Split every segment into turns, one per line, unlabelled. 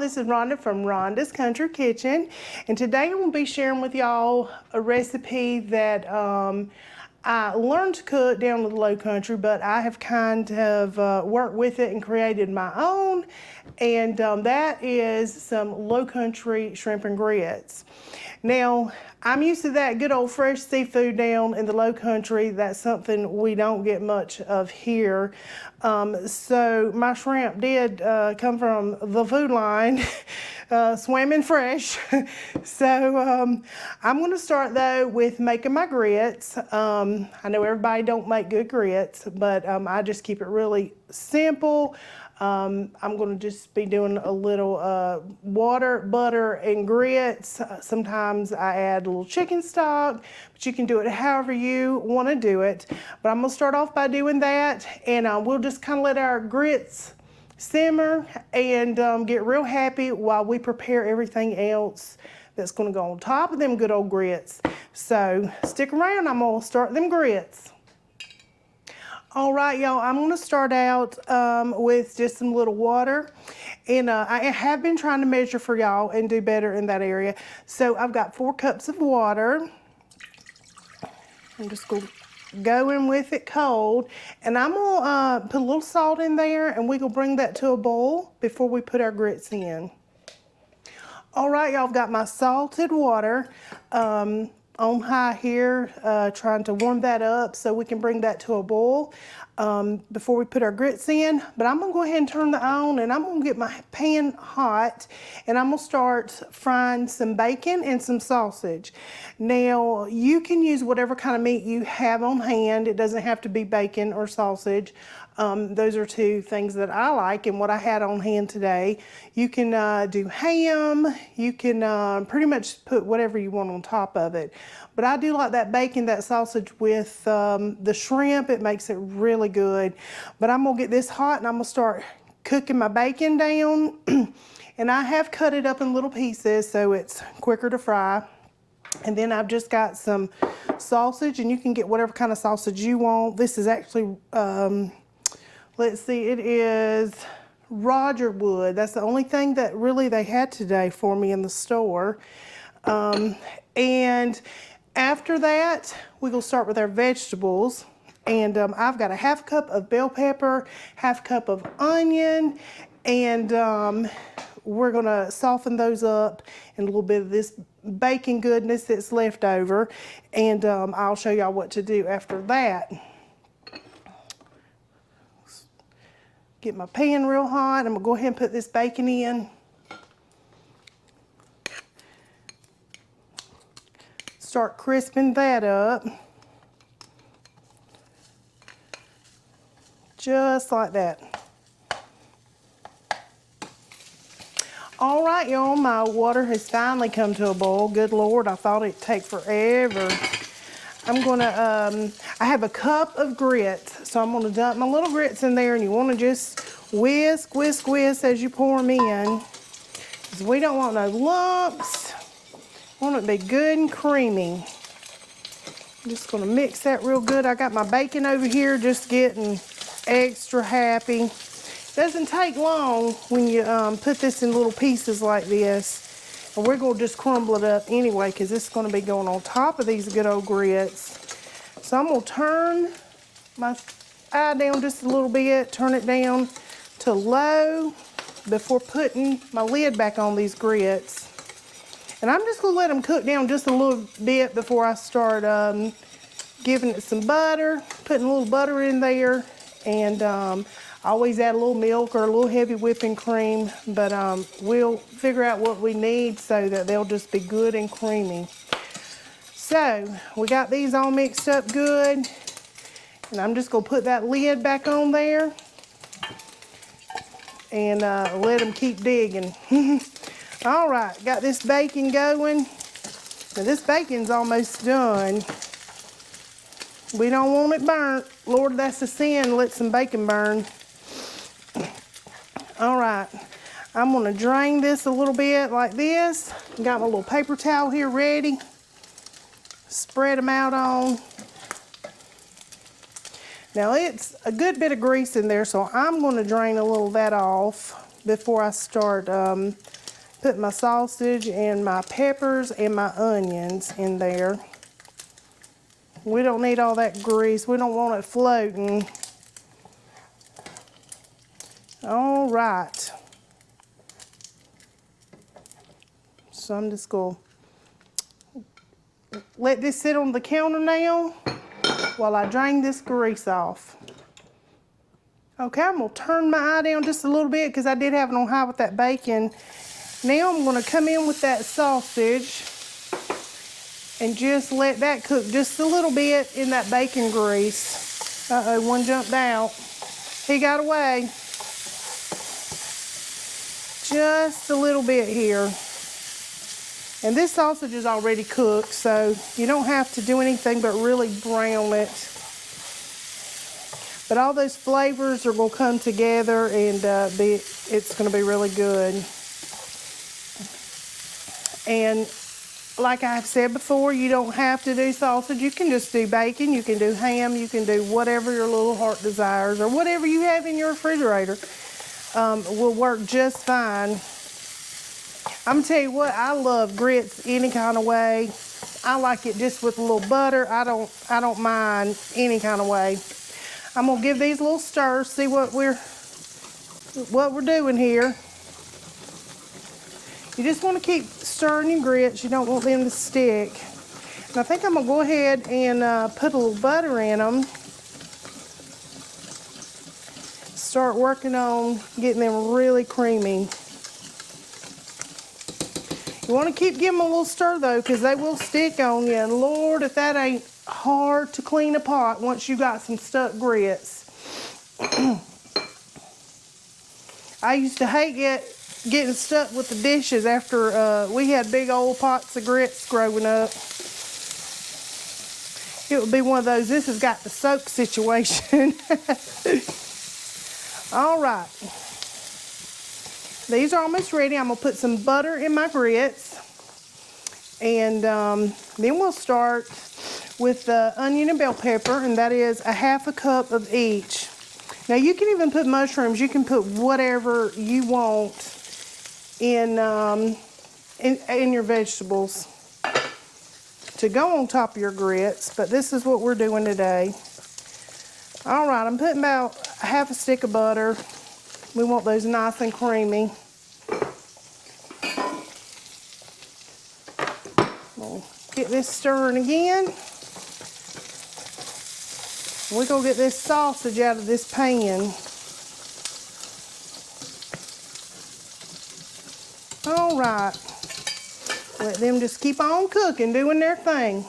this is Rhonda from Rhonda's Country Kitchen, and today I'm going to be sharing with y'all a recipe that I learned to cook down in the Lowcountry, but I have kind of worked with it and created my own, and that is some Lowcountry shrimp and grits. Now, I'm used to that good old fresh seafood down in the Lowcountry. That's something we don't get much of here. So my shrimp did come from the food line, swimming fresh. So I'm going to start though with making my grits. I know everybody don't make good grits, but I just keep it really simple. I'm going to just be doing a little water, butter, and grits. Sometimes I add a little chicken stock, but you can do it however you want to do it. But I'm going to start off by doing that, and we'll just kind of let our grits simmer and get real happy while we prepare everything else that's going to go on top of them good old grits. So stick around, I'm going to start them grits. All right, y'all, I'm going to start out with just some little water. And I have been trying to measure for y'all and do better in that area. So I've got 4 cups of water. I'm just going to go in with it cold. And I'm going to put a little salt in there, and we're going to bring that to a boil before we put our grits in. All right, y'all, I've got my salted water on high here, trying to warm that up so we can bring that to a boil before we put our grits in. But I'm gonna go ahead and turn the on, and I'm gonna get my pan hot, and I'm gonna start frying some bacon and some sausage. Now, you can use whatever kind of meat you have on hand. It doesn't have to be bacon or sausage. Those are 2 things that I like and what I had on hand today. You can do ham. You can pretty much put whatever you want on top of it. But I do like that bacon, that sausage with the shrimp. It makes it really good. But I'm going to get this hot, and I'm going to start cooking my bacon down. And I have cut it up in little pieces so it's quicker to fry. And then I've just got some sausage, and you can get whatever kind of sausage you want. This is actually... let's see, it is Roger Wood. That's the only thing that really they had today for me in the store. And after that, we're gonna start with our vegetables. And I've got a 1/2 cup of bell pepper, 1/2 cup of onion, and we're gonna soften those up in a little bit of this bacon goodness that's left over. And I'll show y'all what to do after that. Get my pan real hot. I'm gonna go ahead and put this bacon in. Start crisping that up. Just like that. All right, y'all, my water has finally come to a boil. Good Lord, I thought it'd take forever. I'm gonna, I have a cup of grits, so I'm gonna dump my little grits in there, and you wanna just whisk, whisk, whisk as you pour them in. Because we don't want no lumps. We want it to be good and creamy. I'm just gonna mix that real good. I got my bacon over here just getting extra happy. Doesn't take long when you put this in little pieces like this. And we're going to just crumble it up anyway, because this is going to be going on top of these good old grits. So I'm going to turn my eye down just a little bit, turn it down to low before putting my lid back on these grits. And I'm just going to let them cook down just a little bit before I start giving it some butter, putting a little butter in there. And I always add a little milk or a little heavy whipping cream, but we'll figure out what we need so that they'll just be good and creamy. So we got these all mixed up good, and I'm just gonna put that lid back on there and let them keep digging. All right, got this bacon going. Now this bacon's almost done. We don't want it burnt. Lord, that's a sin, let some bacon burn. All right, I'm gonna drain this a little bit like this. Got my little paper towel here ready. Spread them out on. Now it's a good bit of grease in there, so I'm gonna drain a little of that off before I start Put my sausage and my peppers and my onions in there. We don't need all that grease. We don't want it floating. All right. So I'm just going to let this sit on the counter now while I drain this grease off. Okay, I'm going to turn my eye down just a little bit because I did have it on high with that bacon. Now I'm going to come in with that sausage and just let that cook just a little bit in that bacon grease. Uh-oh, one jumped out. He got away. Just a little bit here. And this sausage is already cooked, so you don't have to do anything but really brown it. But all those flavors are going to come together and it's going to be really good. And like I've said before, you don't have to do sausage. You can just do bacon, you can do ham, you can do whatever your little heart desires, or whatever you have in your refrigerator will work just fine. I'm gonna tell you what, I love grits any kind of way. I like it just with a little butter. I don't mind any kind of way. I'm gonna give these a little stir, see what we're doing here. You just want to keep stirring your grits. You don't want them to stick. And I think I'm going to go ahead and put a little butter in them. Start working on getting them really creamy. You want to keep giving them a little stir though, because they will stick on you. And Lord, if that ain't hard to clean a pot once you got some stuck grits. I used to hate getting stuck with the dishes after we had big old pots of grits growing up. It would be one of those, this has got the soak situation. All right. These are almost ready. I'm gonna put some butter in my grits. And then we'll start with the onion and bell pepper, and that is a ½ cup of each. Now you can even put mushrooms. You can put whatever you want in your vegetables to go on top of your grits, but this is what we're doing today. All right, I'm putting about ½ stick of butter. We want those nice and creamy. We'll get this stirring again. We're gonna get this sausage out of this pan. All right, let them just keep on cooking, doing their thing.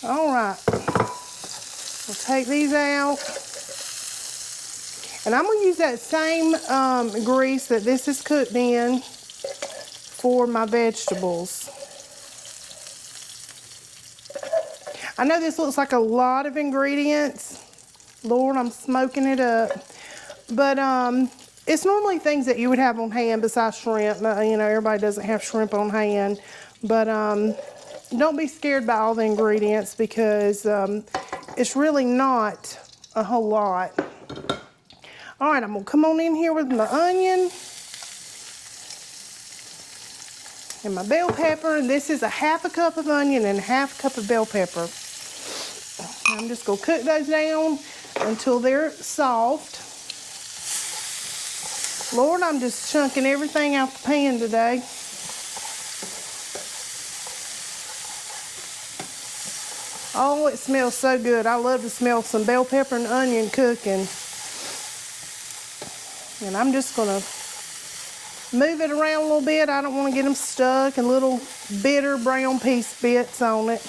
All right, we'll take these out. And I'm gonna use that same grease that this is cooked in for my vegetables. I know this looks like a lot of ingredients. Lord, I'm smoking it up. But it's normally things that you would have on hand besides shrimp. You know, everybody doesn't have shrimp on hand. But don't be scared by all the ingredients because it's really not a whole lot. All right, I'm gonna come on in here with my onion and my bell pepper. And this is a ½ cup of onion and ½ cup of bell pepper. I'm just gonna cook those down until they're soft. Lord, I'm just chunking everything out the pan today. Oh, it smells so good. I love to smell some bell pepper and onion cooking. And I'm just gonna move it around a little bit. I don't want to get them stuck and little bitter brown piece bits on it.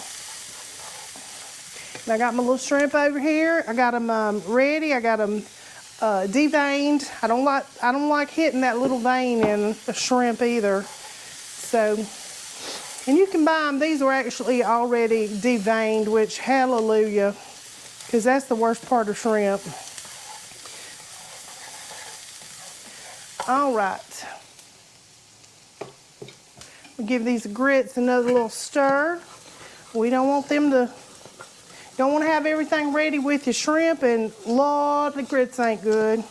And I got my little shrimp over here. I got them ready. I got them deveined. I don't like hitting that little vein in a shrimp either. So, and you can buy them. These are actually already deveined, which hallelujah, because that's the worst part of shrimp. All right. We'll give these grits another little stir. We don't want them to Don't want to have everything ready with your shrimp, and Lord, the grits ain't good.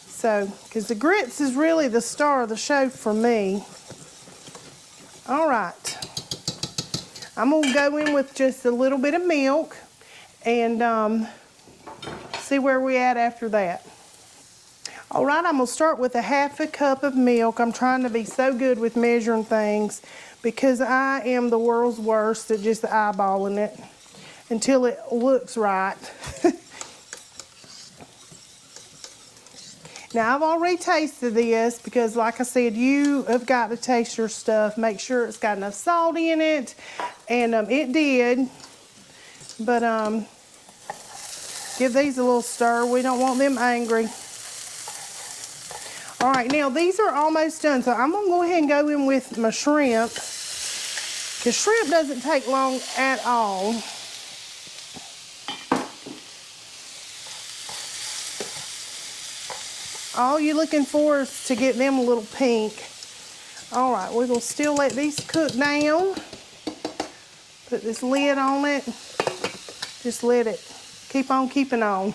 So, because the grits is really the star of the show for me. All right. I'm gonna go in with just a little bit of milk and see where we at after that. All right, I'm gonna start with a half a cup of milk. I'm trying to be so good with measuring things because I am the world's worst at just eyeballing it until it looks right. Now, I've already tasted this because, like I said, you have got to taste your stuff. Make sure it's got enough salt in it, and it did. But give these a little stir. We don't want them angry. All right, now these are almost done, so I'm gonna go ahead and go in with my shrimp, because shrimp doesn't take long at all. All you're looking for is to get them a little pink. All right, we're gonna still let these cook down. Put this lid on it. Just let it keep on keeping on.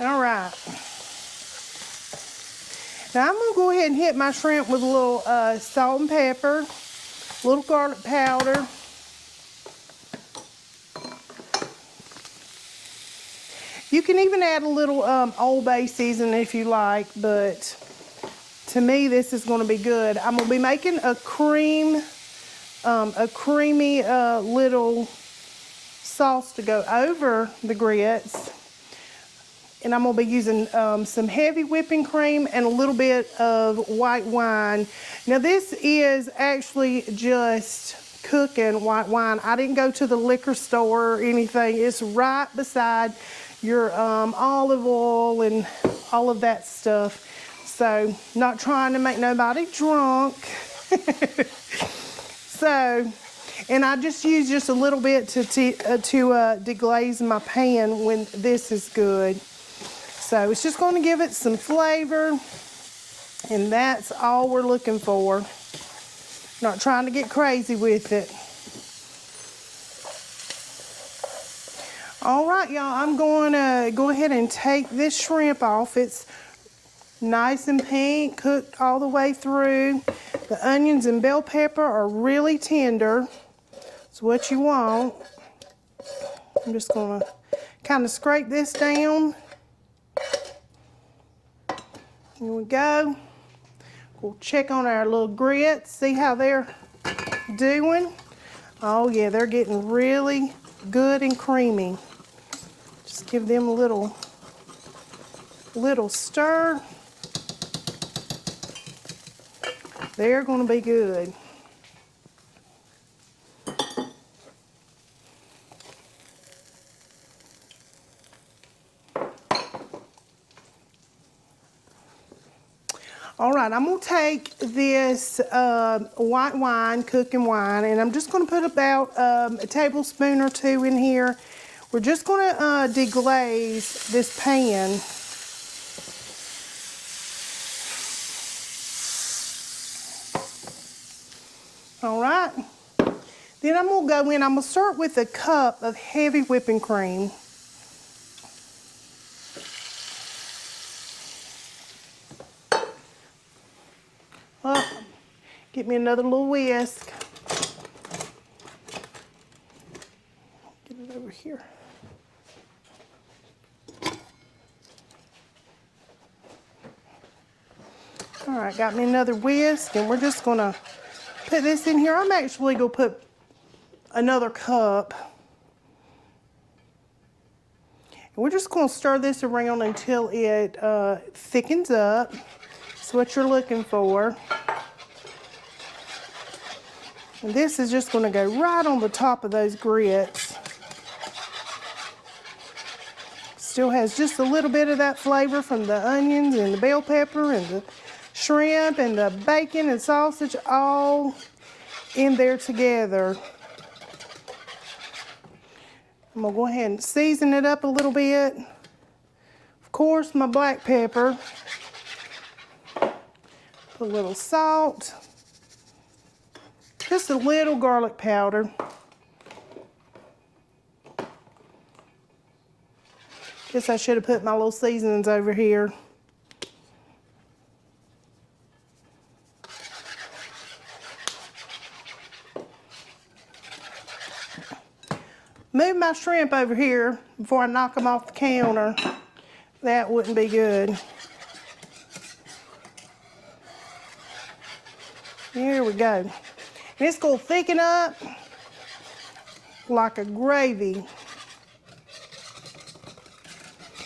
All right. Now I'm gonna go ahead and hit my shrimp with a little salt and pepper, a little garlic powder. You can even add a little Old Bay seasoning if you like, but to me this is gonna be good. I'm gonna be making a creamy little sauce to go over the grits. And I'm gonna be using some heavy whipping cream and a little bit of white wine. Now this is actually just cooking white wine. I didn't go to the liquor store or anything. It's right beside your olive oil and all of that stuff. So, not trying to make nobody drunk. So, and I just use just a little bit to deglaze my pan when this is good. So it's just going to give it some flavor, and that's all we're looking for. Not trying to get crazy with it. All right, y'all, I'm going to go ahead and take this shrimp off. It's nice and pink, cooked all the way through. The onions and bell pepper are really tender. It's what you want. I'm just going to kind of scrape this down. Here we go. We'll check on our little grits, see how they're doing. Oh yeah, they're getting really good and creamy. Just give them a little stir. They're gonna be good. All right, I'm gonna take this white wine, cooking wine, and I'm just gonna put about a tablespoon or two in here. We're just gonna deglaze this pan. All right, then I'm gonna go in, I'm gonna start with a cup of heavy whipping cream. Oh, get me another little whisk. Get it over here. All right, got me another whisk, and we're just gonna put this in here. I'm actually gonna put another cup. And we're just gonna stir this around until it thickens up. That's what you're looking for. And this is just gonna go right on the top of those grits. Still has just a little bit of that flavor from the onions and the bell pepper and the shrimp and the bacon and sausage all in there together. I'm gonna go ahead and season it up a little bit. Of course, my black pepper. Put a little salt. Just a little garlic powder. Guess I should have put my little seasonings over here. Move my shrimp over here before I knock them off the counter. That wouldn't be good. Here we go. And it's gonna thicken up like a gravy.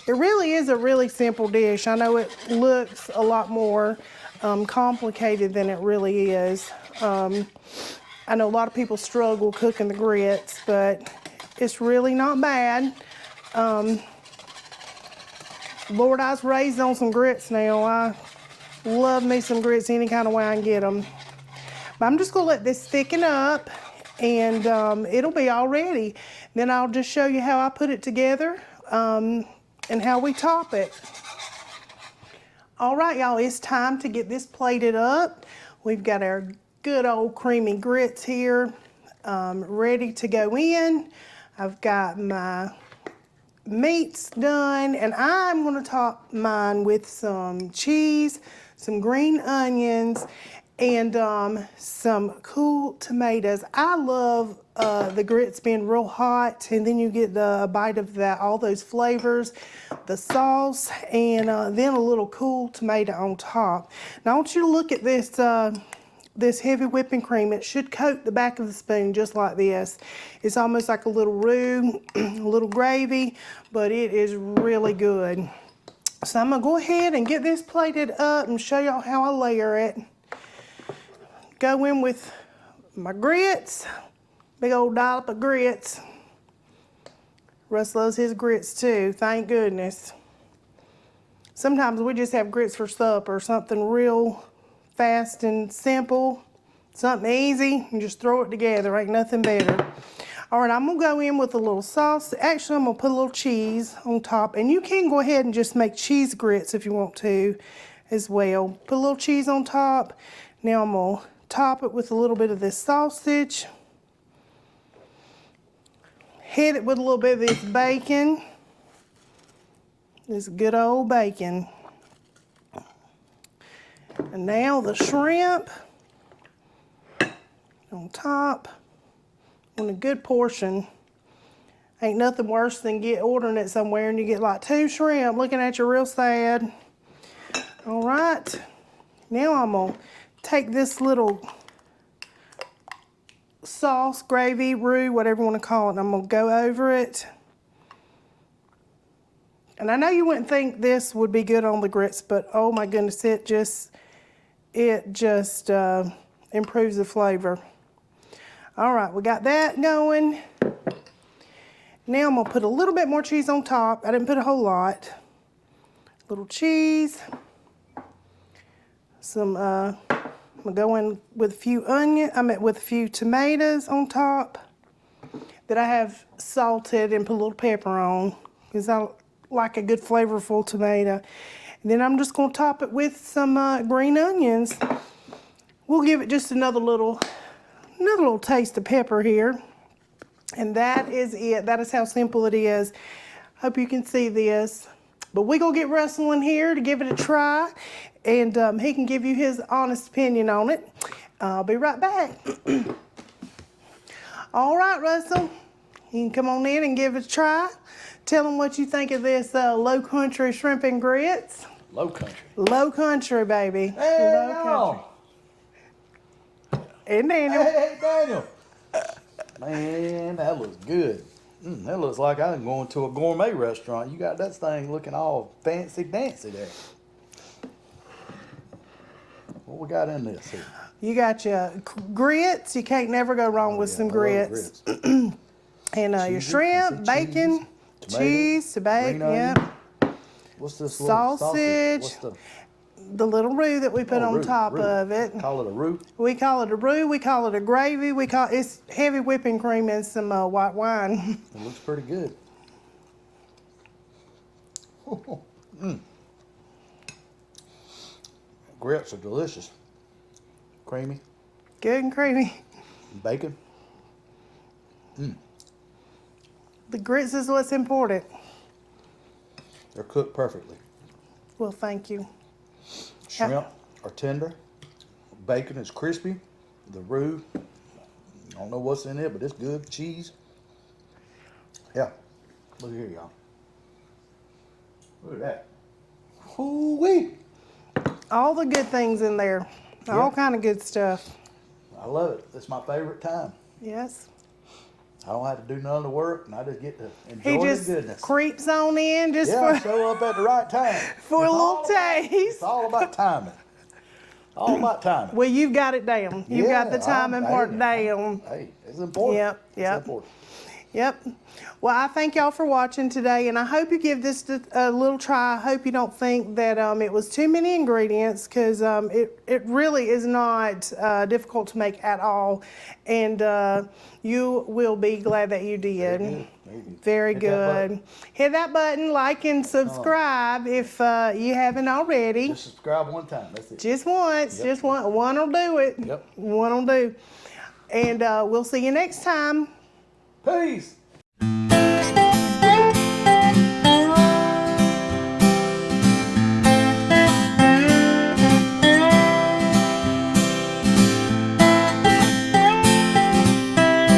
It really is a really simple dish. I know it looks a lot more complicated than it really is. I know a lot of people struggle cooking the grits, but it's really not bad. Lord, I was raised on some grits now. I love me some grits any kind of way I can get them. But I'm just gonna let this thicken up and it'll be all ready. Then I'll just show you how I put it together and how we top it. All right, y'all, it's time to get this plated up. We've got our good old creamy grits here ready to go in. I've got my meats done, and I'm gonna top mine with some cheese, some green onions, and some cool tomatoes. I love the grits being real hot, and then you get a bite of that, all those flavors, the sauce, and then a little cool tomato on top. Now I want you to look at this this heavy whipping cream. It should coat the back of the spoon just like this. It's almost like a little roux, a little gravy, but it is really good. So I'm gonna go ahead and get this plated up and show y'all how I layer it. Go in with my grits, big old dollop of grits. Russ loves his grits too, thank goodness. Sometimes we just have grits for supper, something real fast and simple, something easy, and just throw it together, ain't nothing better. All right, I'm gonna go in with a little sauce. Actually, I'm gonna put a little cheese on top, and you can go ahead and just make cheese grits if you want to as well. Put a little cheese on top. Now I'm gonna top it with a little bit of this sausage. Hit it with a little bit of this bacon. This good old bacon. And now the shrimp on top on a good portion. Ain't nothing worse than ordering it somewhere and you get like 2 shrimp looking at you real sad. All right, now I'm gonna take this little sauce, gravy, roux, whatever you want to call it, and I'm gonna go over it. And I know you wouldn't think this would be good on the grits, but oh my goodness, it just improves the flavor. All right, we got that going. Now I'm gonna put a little bit more cheese on top. I didn't put a whole lot. Little cheese. Some, I'm gonna go in with a few with a few tomatoes on top that I have salted and put a little pepper on because I like a good flavorful tomato. And then I'm just gonna top it with some green onions. We'll give it just another little taste of pepper here. And that is it. That is how simple it is. Hope you can see this. But we're gonna get Russell in here to give it a try, and he can give you his honest opinion on it. I'll be right back. All right, Russell, you can come on in and give it a try. Tell them what you think of this Lowcountry shrimp and grits.
Lowcountry.
Lowcountry, baby.
Hey,
Lowcountry. And Daniel.
Hey, Daniel. Man, that looks good. That looks like I'm going to a gourmet restaurant. You got that thing looking all fancy dancy there. What we got in this here?
You got your grits. You can't never go wrong with some grits. And your shrimp, bacon, cheese, tomato, yeah.
What's this
sausage?
What's
the little roux that we put on top of it.
Call it a roux?
We call it a roux. We call it a gravy. It's heavy whipping cream and some white wine.
It looks pretty good. Grits are delicious. Creamy.
Good and creamy.
Bacon.
The grits is what's important.
They're cooked perfectly.
Well, thank you.
Shrimp are tender. Bacon is crispy. The roux, I don't know what's in it, but it's good. Cheese. Yeah. Look here, y'all. Look at that. Hoo-wee.
All the good things in there. All
Yeah.
kind of good stuff.
I love it. It's my favorite time.
Yes.
I don't have to do none of the work, and I just get to
He
enjoy the
just
goodness.
creeps on in just
Yeah,
for
show up at the right time.
for a
It's
little
all about-
taste.
It's all about timing. All about timing.
Well, you've got it down. You've got the timing part down.
Hey, it's important.
Yep, yep.
It's important.
Yep. Well, I thank y'all for watching today, and I hope you give this a little try. I hope you don't think that it was too many ingredients, because it really is not difficult to make at all, and you will be glad that you did. Very good. Hit that button, like and subscribe if you haven't already.
Just subscribe one time. That's it.
Just once.
Yep.
Just one. One will do it.
Yep.
One will do. And we'll see you next time.
Peace.